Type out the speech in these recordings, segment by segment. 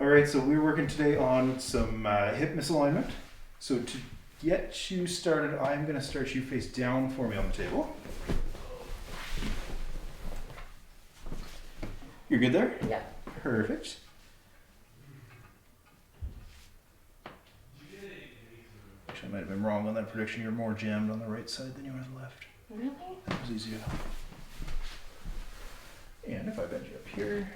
All right, so we're working today on some hip misalignment. So to get you started, I'm going to start you face down for me on the table. You're good there? Yeah. Perfect. Actually, I might have been wrong on that prediction. You're more jammed on the right side than you are on the left. Really? That was easier. And if I bend you up here,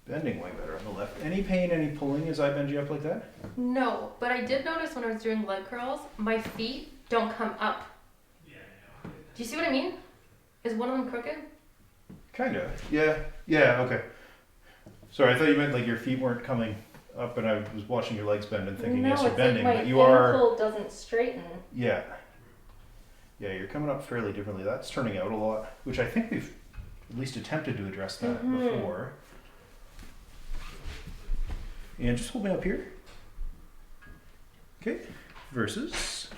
bending way better on the left. Any pain, any pulling as I bend you up like that? No, but I did notice when I was doing leg curls, my feet don't come up. Do you see what I mean? Is one of them crooked? Kinda. Yeah. Yeah, okay. Sorry, I thought you meant like your feet weren't coming up and I was watching your legs bend and thinking, yes, you're bending, like but my you are. ankle doesn't straighten. Yeah. Yeah, you're coming up fairly differently. That's turning out a lot, which I think we've at least attempted to address that before. And just hold me up here. Okay. Versus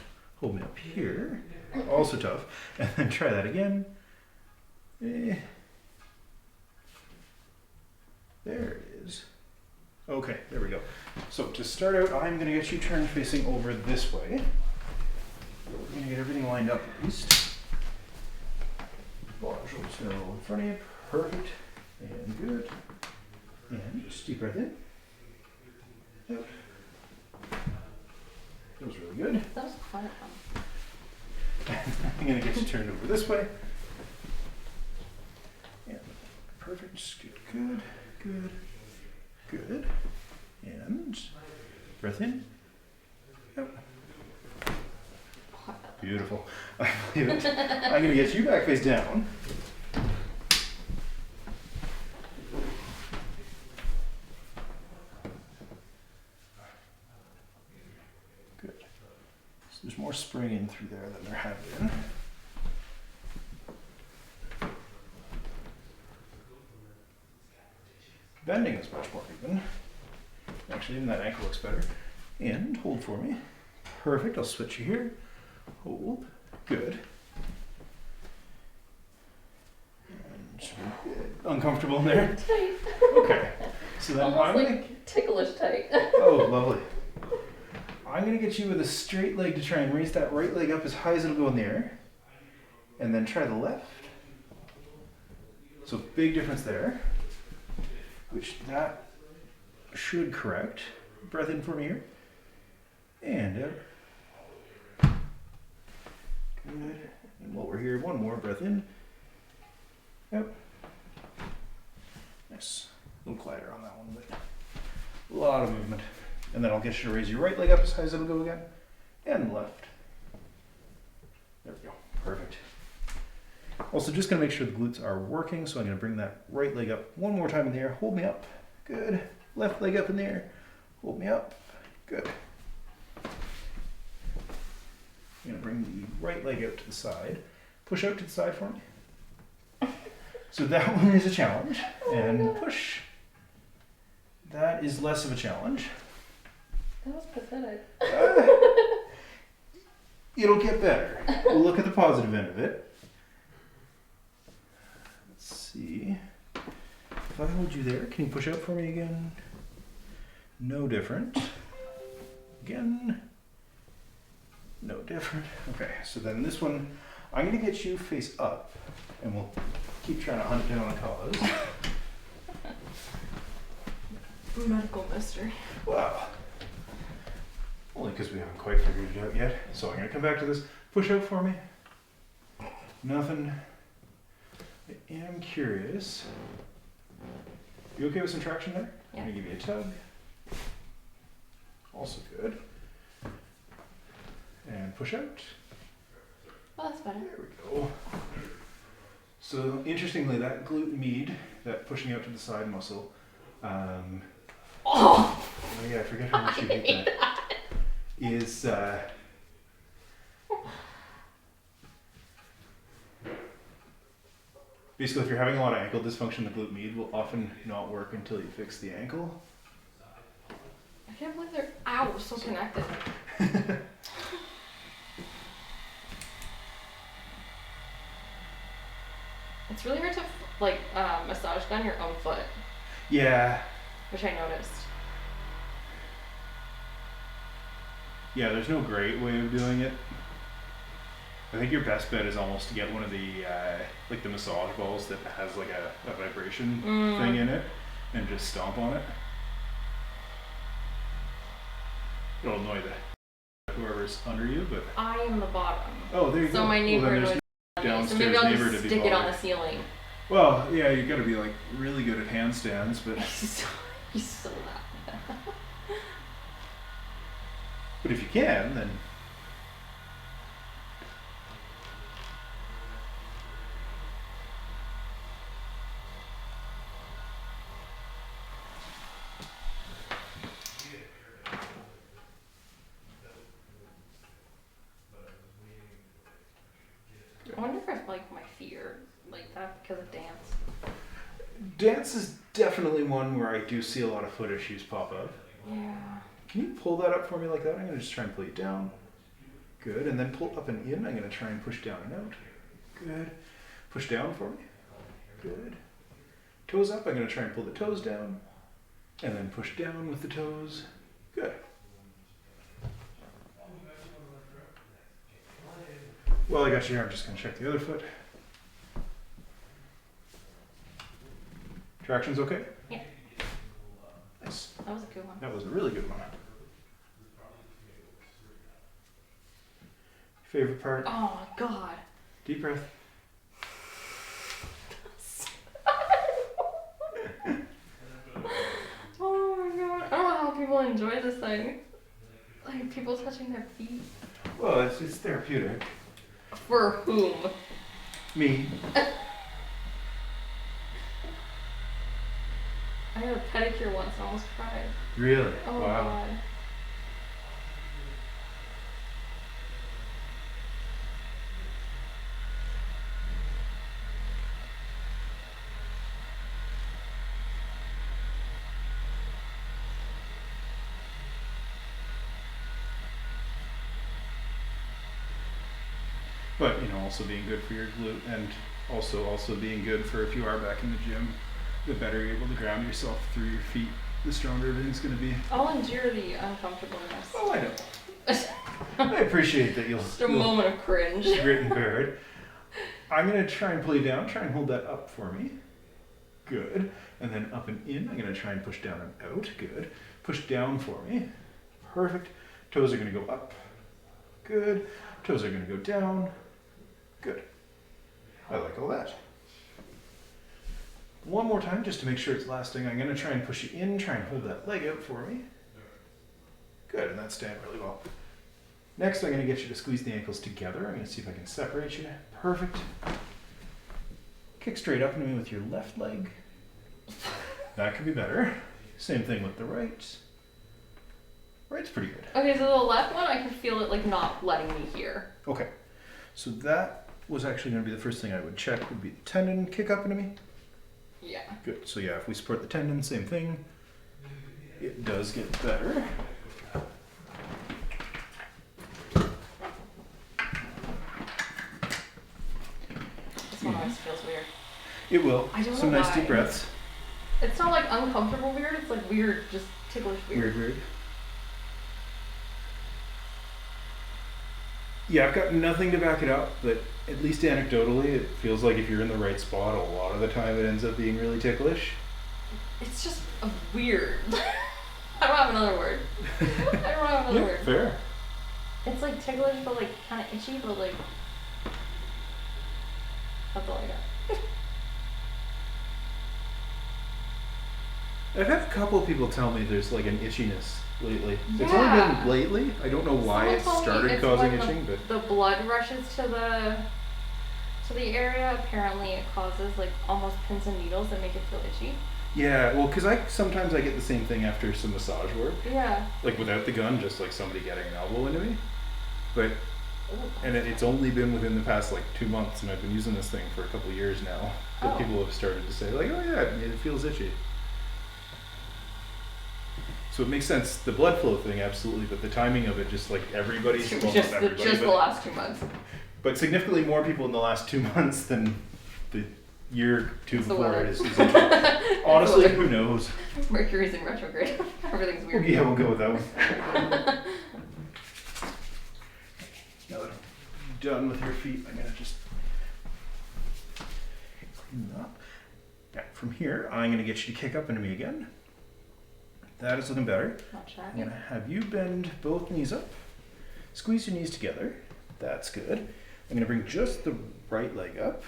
hold me up here. Also tough. And then try that again. There it is. Okay, there we go. So to start out, I'm going to get you turned facing over this way. We're going to get everything lined up at least. Bottom shoulder's going to roll in front of you. Perfect. And good. And just deep breath in. Out. That was really good. That was fun. I'm going to get you turned over this way. Yeah, perfect. Just good, good, good, good. And breath in. Out. Beautiful. I believe it. I'm going to get you back face down. Good. So there's more springing through there than there had been. Bending is much more even. Actually, even that ankle looks better. And hold for me. Perfect. I'll switch you here. Hold. Good. And uncomfortable in there? Tight. Okay. So then Almost I'm like gonna. ticklish tight. Oh, lovely. I'm gonna get you with a straight leg to try and raise that right leg up as high as it'll go in the air. And then try the left. So big difference there. Which that should correct. Breath in for me here. And out. Good. And while we're here, one more breath in. Out. Nice. A little quieter on that one, but a lot of movement. And then I'll get you to raise your right leg up as high as it'll go again. And left. There we go. Perfect. Also, just going to make sure the glutes are working, so I'm going to bring that right leg up one more time in the air. Hold me up. Good. Left leg up in the air. Hold me up. Good. I'm going to bring the right leg out to the side. Push out to the side for me. So that one is a challenge. And push. That is less of a challenge. That was pathetic. It'll get better. We'll look at the positive end of it. Let's see. If I hold you there, can you push out for me again? No different. Again. No different. Okay, so then this one, I'm going to get you face up, and we'll keep trying to hunt down a cause. Medical mystery. Wow. Only because we haven't quite figured it out yet. So I'm going to come back to this. Push out for me. Nothing. I am curious. You okay with some traction there? Yeah. I'm going to give you a tug. Also good. And push out. Oh, that's better. There we go. So interestingly, that glute med, that pushing out to the side muscle, oh yeah, I forget how much you hate that. Is basically if you're having a lot of ankle dysfunction, the glute med will often not work until you fix the ankle. I can't believe they're so connected. It's really hard to massage down your own foot. Yeah, which I noticed. Yeah, there's no great way of doing it. I think your best bet is almost to get one of the like the massage balls that has like a vibration thing in it, and just stomp on it. It'll annoy whoever's under you, but I am the bottom. oh, there you go. So my neighbor well, annoys me, so maybe I'll neighbor just to be stick it on bothered. the ceiling. Well, yeah, you got to be like really good at handstands, but He's so loud. but if you can, then. I wonder if like my feet are like that because of dance. Dance is definitely one where I do see a lot of foot issues pop up. Yeah. Can you pull that up for me like that? I'm going to just try and pull it down. Good. And then pull up and in. I'm going to try and push down and out. Good. Push down for me. Good. Toes up. I'm going to try and pull the toes down. And then push down with the toes. Good. Well, I got you here. I'm just going to check the other foot. Traction's okay? Yeah. Nice. That was a good one. That was a really good one. Favorite part? Oh my god. Deep breath. Oh my god. I don't know how people enjoy this thing. Like people touching their feet. Well, it's therapeutic. For whom? Me. I had a pedicure once and I almost cried. Really? Oh wow. god. But also being good for your glute, and also being good for if you are back in the gym, the better you're able to ground yourself through your feet, the stronger everything's going to be. I'll endure the uncomfortableness. Oh, I know. I appreciate that Just a moment of cringe. Grit and bear it. I'm going to try and pull you down. Try and hold that up for me. Good. And then up and in. I'm going to try and push down and out. Good. Push down for me. Perfect. Toes are going to go up. Good. Toes are going to go down. Good. I like all that. One more time just to make sure it's lasting. I'm going to try and push you in. Try and hold that leg out for me. Good. And that's staying really well. Next, I'm going to get you to squeeze the ankles together. I'm going to see if I can separate you. Perfect. Kick straight up into me with your left leg. That could be better. Same thing with the right. Right's pretty good. Okay, so the left one, I can feel it like not letting me hear. Okay. So that was actually going to be the first thing I would check would be the tendon kick up into me. Yeah. Good. So yeah, if we support the tendon, same thing. It does get better. This one always feels weird. It will. I don't Some know nice why. deep breaths. It's not like uncomfortable weird, it's like weird, just ticklish weird. Weird. Yeah, I've got nothing to back it up, but at least anecdotally, it feels like if you're in the right spot, a lot of the time it ends up being really ticklish. It's just a weird. I don't have another word. I don't have another word. Fair. It's like ticklish, but like kind of itchy, but like. That's all I got. I've had a couple of people tell me there's like an itchiness lately. It's only Yeah. been lately. I don't know why Someone it told me started it's causing when itching, but the blood rushes to the area. Apparently, it causes like almost pins and needles that make it feel itchy. yeah, well, because sometimes I get the same thing after some massage work, Yeah. like without the gun, just like somebody getting an elbow into me. But Ooh. and it's only been within the past like 2 months, and I've been using this thing for a couple of years now. That Oh. people have started to say like, oh yeah, it feels itchy. So it makes sense. The blood flow thing, absolutely, but the timing of it, just like everybody's well, Just not the everybody, last 2 months. but significantly more people in the last 2 months than the year two It's the before weather. it is interesting. Honestly, who knows? Mercury's in retrograde. Everything's weird. Yeah, we'll go with that one. Now that I'm done with your feet, I'm gonna just clean them up. Yeah, from here, I'm gonna get you to kick up into me again. That is looking better. Not I'm shocking. gonna have you bend both knees up. Squeeze your knees together. That's good. I'm gonna bring just the right leg up.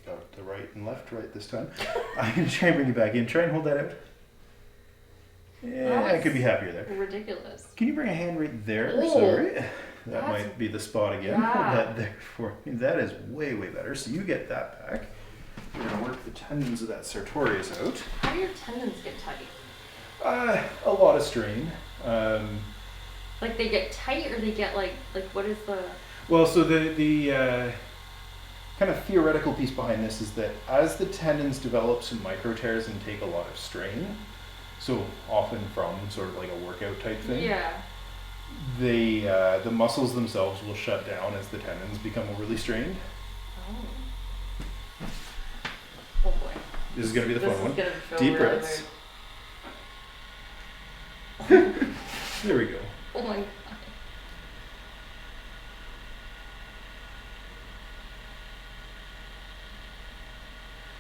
Got the right and left right this time. I'm gonna try and bring you back in. Try and hold that out. Yeah, I could be happier there. Ridiculous. Can you bring a hand right there? Oh, Sorry. That that's- might be the spot again. Yeah. Hold that there for me. That is way, way better. So you get that back. We're gonna work the tendons of that Sartorius out. How do your tendons get tight? A lot of strain. Like they get tight, or they get like what is the? Well, so the kind of theoretical piece behind this is that as the tendons develop some micro tears and take a lot of strain, so often from sort of like a workout type thing, Yeah. the muscles themselves will shut down as the tendons become overly strained. Oh. Oh boy. This is going to be the This fun is one. gonna feel Deep really breaths. weird. There we go. Oh my god.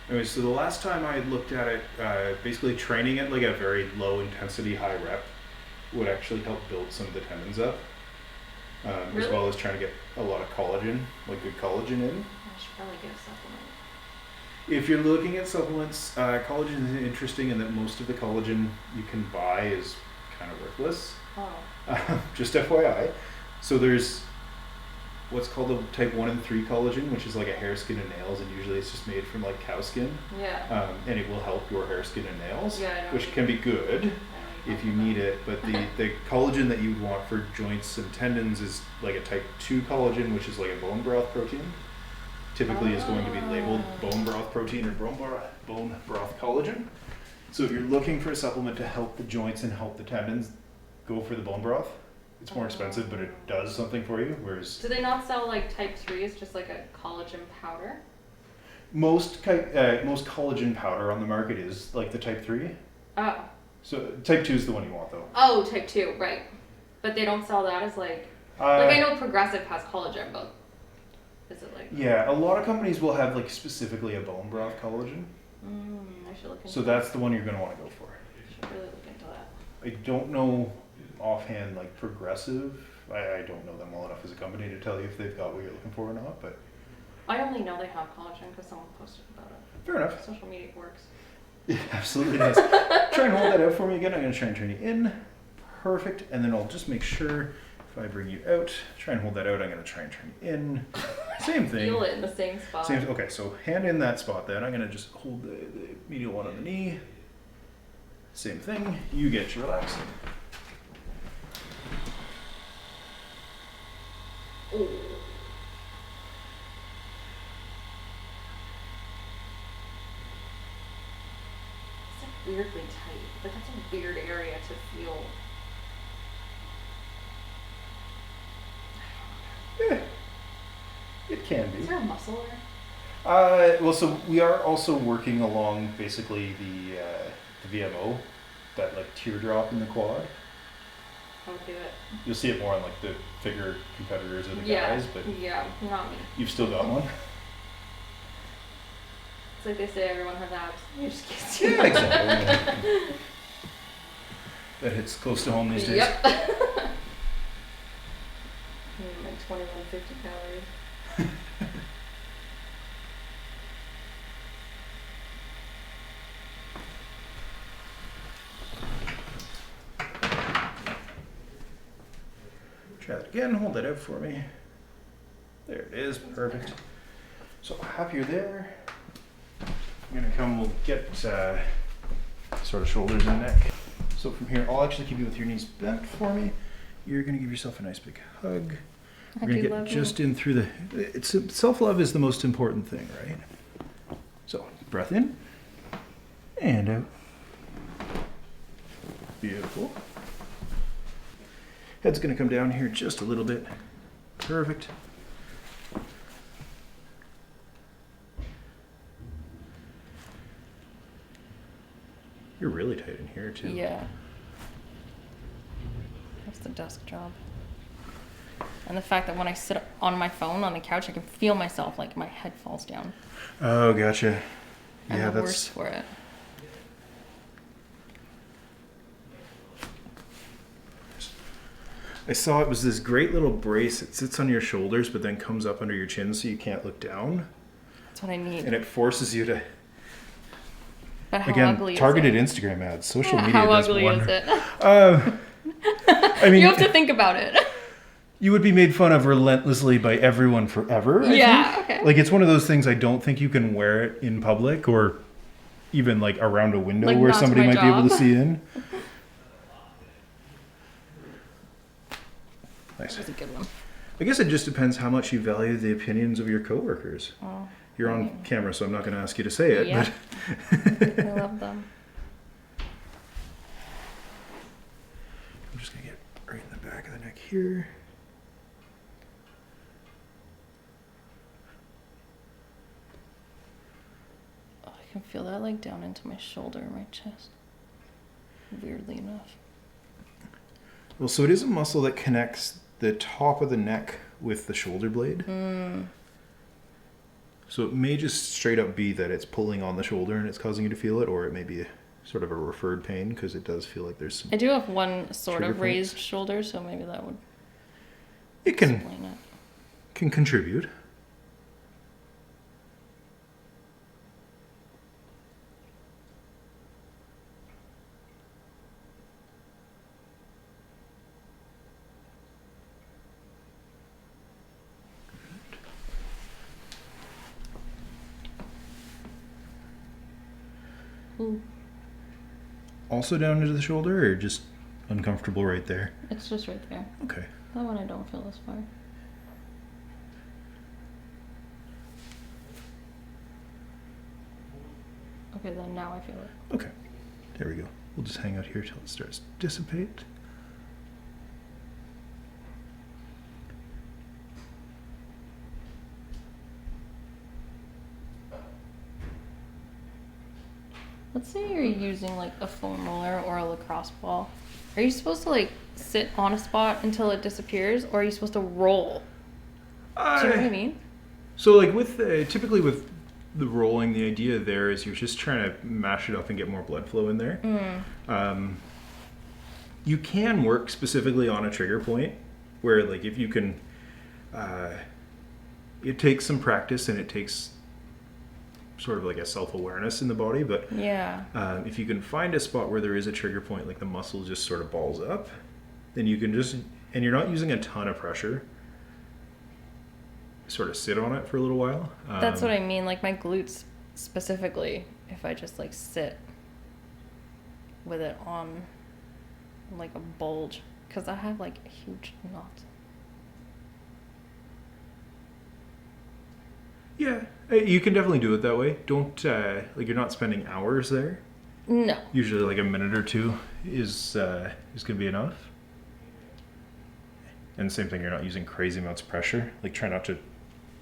Anyway, so the last time I looked at it, basically training at like a very low intensity, high rep would actually help build some of the tendons up, as Really? well as trying to get a lot of collagen, like good collagen in. I should probably get a supplement. If you're looking at supplements, collagen is interesting in that most of the collagen you can buy is kind of worthless. Oh. Just FYI. So there's what's called the type 1 and 3 collagen, which is like a hair, skin, and nails, and usually it's just made from like cow skin. Yeah. And it will help your hair, skin, and nails, Yeah, I know. which can be good if you need it. But the collagen that you would want for joints and tendons is like a type 2 collagen, which is like a bone broth protein. Typically is going to be labeled bone broth protein or bone broth collagen. So if you're looking for a supplement to help the joints and help the tendons, go for the bone broth. It's more expensive, but it does something for you. Whereas Do they not sell like type 3 as just like a collagen powder? most collagen powder on the market is like the type 3. Oh. So type 2 is the one you want though. Oh, type 2, right. But they don't sell that as like I know Progressive has collagen, but is it like Yeah, a lot of companies will have like specifically a bone broth collagen. I should look into So that's the one you're going to want to go for. should really look into that. I don't know offhand like Progressive. I don't know them well enough as a company to tell you if they've got what you're looking for or not, but I only know they have collagen because someone posted about it. fair enough. Social media works. It absolutely does. Try and hold that out for me again. I'm going to try and turn you in. Perfect. And then I'll just make sure if I bring you out, try and hold that out. I'm going to try and turn you in. Same thing. Feel it in the same spot. Same. Okay, so hand in that spot then. I'm going to just hold the medial one on the knee. Same thing. You get your relaxed. Oh. It's like weirdly tight. Like that's a weird area to feel. Yeah, it can Is be. there a muscle there? Well, so we are also working along basically the VMO, that like teardrop in the quad. I'll do it. You'll see it more on like the bigger competitors or the Yeah. guys, but Yeah, not me. you've still got one. It's like they say everyone has abs. You just can't see Yeah, them. exactly. That hits close to home these days. Yep. Like 2150 calories. Try that again. Hold that out for me. There it is. Perfect. So happy you're there. I'm gonna come. We'll get sort of shoulders and neck. So from here, I'll actually keep you with your knees bent for me. You're gonna give yourself a nice big hug. We're gonna get just in through the. It's self-love is the most important thing, right? So breath in and out. Beautiful. Head's gonna come down here just a little bit. Perfect. here too. Yeah. That's the desk job. And the fact that when I sit on my phone on the couch, I can feel myself, like my head falls down. Oh, gotcha. I'm Yeah, the that's worst for it. I saw it was this great little brace. It sits on your shoulders, but then comes up under your chin so you can't look down. That's what I need. And it forces you to, But how again, ugly targeted is it? Instagram ads. Social media How does ugly wonder. is it? I mean, You have to think about it. you would be made fun of relentlessly by everyone forever. I Yeah, think. okay. Like, it's one of those things I don't think you can wear it in public or even like around a window Like, where not to somebody my might be able to job. see in. Nice. That was a good one. I guess it just depends how much you value the opinions of your coworkers. Oh, You're on camera, so I'm not going to ask you to say it. Yeah. But I love them. I'm just going to get right in the back of the neck here. Oh, I can feel that like down into my shoulder and my chest. Weirdly enough. Well, so it is a muscle that connects the top of the neck with the shoulder blade. So it may just straight up be that it's pulling on the shoulder and it's causing you to feel it, or it may be sort of a referred pain because it does feel like there's some. I do have one sort Trigger of raised points. shoulder, so maybe that would It can explain it. contribute. Ooh, Also down into the shoulder, or just uncomfortable right there? it's just right there. Okay. That one I don't feel as far. Okay, then now I feel it. Okay. There we go. We'll just hang out here till it starts to dissipate. Let's say you're using like a foam roller or a lacrosse ball. Are you supposed to like sit on a spot until it disappears, or are you supposed to roll? Do you know what I mean? So, like with typically with the rolling, the idea there is you're just trying to mash it up and get more blood flow in there. You can work specifically on a trigger point where, like, if you can, it takes some practice and it takes sort of like a self-awareness in the body, but Yeah. if you can find a spot where there is a trigger point, like the muscle just sort of balls up, then you can just, and you're not using a ton of pressure, sort of sit on it for a little while. That's what I mean. Like my glutes specifically, if I just like sit with it on like a bulge, because I have like a huge knot. Yeah, you can definitely do it that way. Don't like, you're not spending hours there. No. Usually, like a minute or two is gonna be enough. And same thing, you're not using crazy amounts of pressure. Like, try not to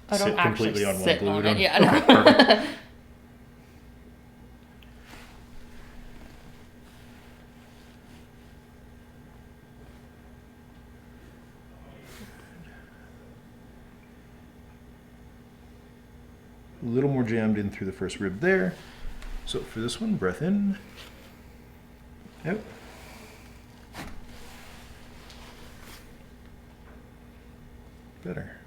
I don't sit actually completely on one sit glute. on it. Yeah. Okay, No. perfect. A little more jammed in through the first rib there. So for this one, breath in, out. Better.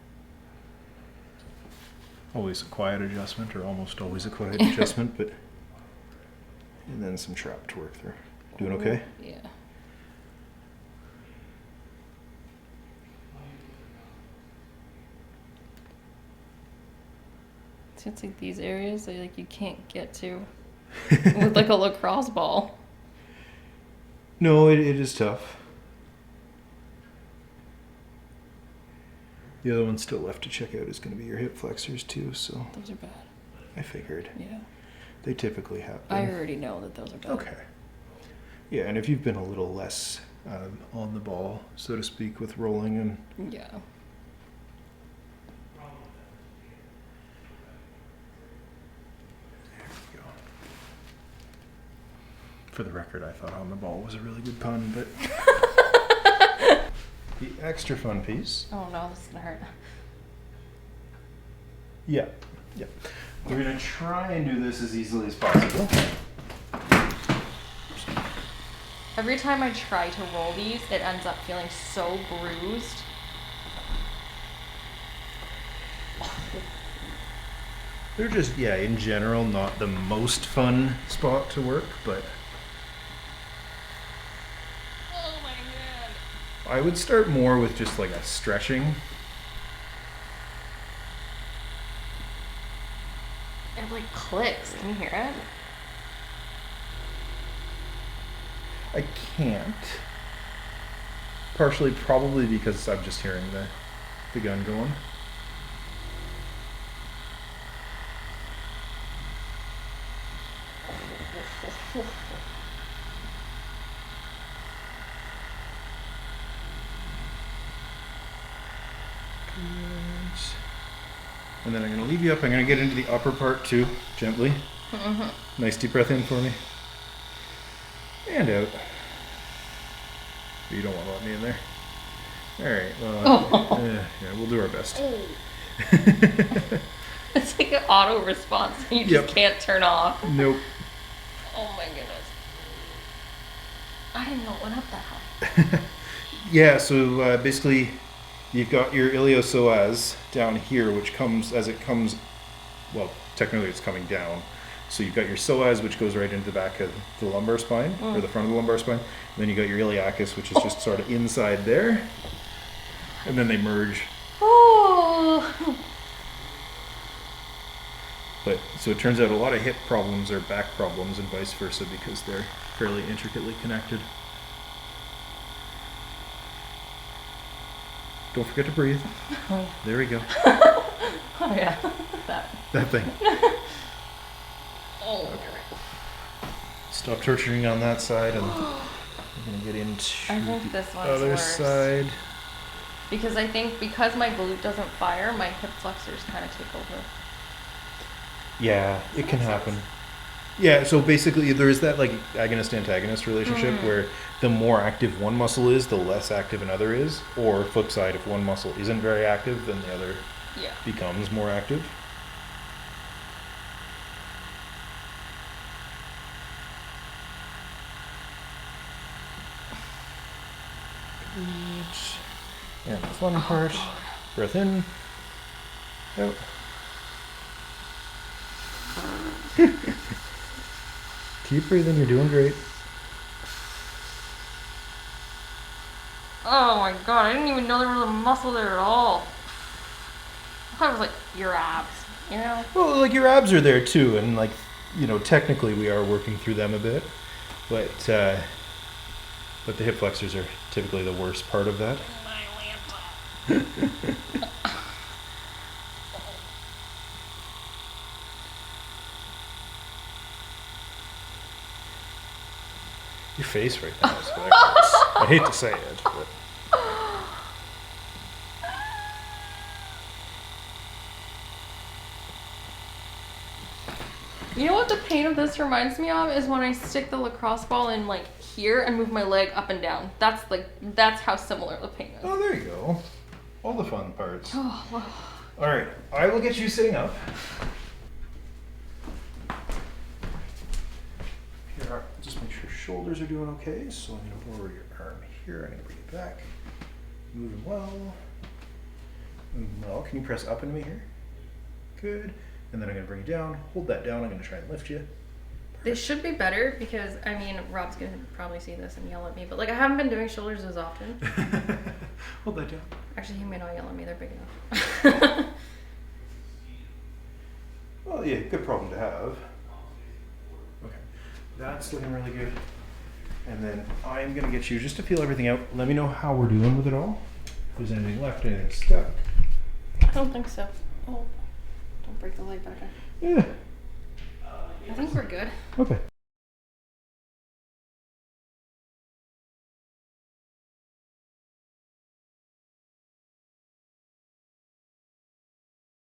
Always a quiet adjustment, or almost always a quiet adjustment, but and then some trap to work through. Doing okay? Yeah. See, it's like these areas that like you can't get to with like a lacrosse ball. No, it is tough. The other one still left to check out is going to be your hip flexors too, so Those are bad. I figured. Yeah. They typically happen. I already know that those are bad. Okay. Yeah, and if you've been a little less on the ball, so to speak, with rolling and Yeah. there we go. For the record, I thought on the ball was a really good pun, but the extra fun piece. Oh no, this is gonna hurt. Yeah. We're gonna try and do this as easily as possible. Every time I try to roll these, it ends up feeling so bruised. They're just, in general, not the most fun spot to work, but Oh my god. I would start more with just like a stretching. It like clicks. Can you hear it? I can't. Partially probably because I'm just hearing the gun going. And then I'm going to leave you up. I'm going to get into the upper part too, gently. Mm-hmm. Nice deep breath in for me. And out. But you don't want to let me in there. Alright, well, yeah, we'll do our best. It's like an auto response and you just can't turn off. Nope. Oh my goodness. I didn't know it went up that high. Yeah, so basically you've got your iliopsoas down here, which comes as it comes, well, technically it's coming down. So you've got your psoas, which goes right into the back of the lumbar spine, or the front of the lumbar spine. And then you got your iliacus, which is just sort of inside there. And then they merge. Oh. But so it turns out a lot of hip problems are back problems and vice versa because they're fairly intricately connected. Don't forget to breathe. There we go. Oh yeah. That thing. Oh. Okay. Stop torturing on that side, and I'm gonna get into I think this the one's other worse. side. Because I think because my glute doesn't fire, my hip flexors kind of take over. Yeah, it can happen. Yeah, so basically there is that like agonist-antagonist relationship where the more active one muscle is, the less active another is. Or flip side, if one muscle isn't very active, then the other becomes more active. And the fun part. Breath in. Out. Keep breathing, you're doing great. Oh my god, I didn't even know there was a muscle there at all. I thought it was like your abs, you know? Well, like your abs are there too, and like, you know, technically we are working through them a bit, but the hip flexors are typically the worst part of that. My laptop. Your face right now is hilarious. I hate to say it, but You know what the pain of this reminds me of is when I stick the lacrosse ball in like here and move my leg up and down. That's how similar the pain is. oh, there you go. All the fun parts. Oh, wow. All right, I will get you sitting up. Here, just make sure shoulders are doing okay. So I'm going to lower your arm here. I'm going to bring it back. Moving well. Moving well. Can you press up into me here? Good. And then I'm going to bring you down. Hold that down. I'm going to try and lift you. This should be better because, I mean, Rob's going to probably see this and yell at me, but like I haven't been doing shoulders as often. Hold that down. Actually, he may not yell at me. They're big enough. Well, yeah, good problem to have. Okay, that's looking really good. And then I'm going to get you just to feel everything out. Let me know how we're doing with it all. If there's anything left, anything stuck. I don't think so. Oh, don't break the leg back. Yeah. I think we're good. Okay.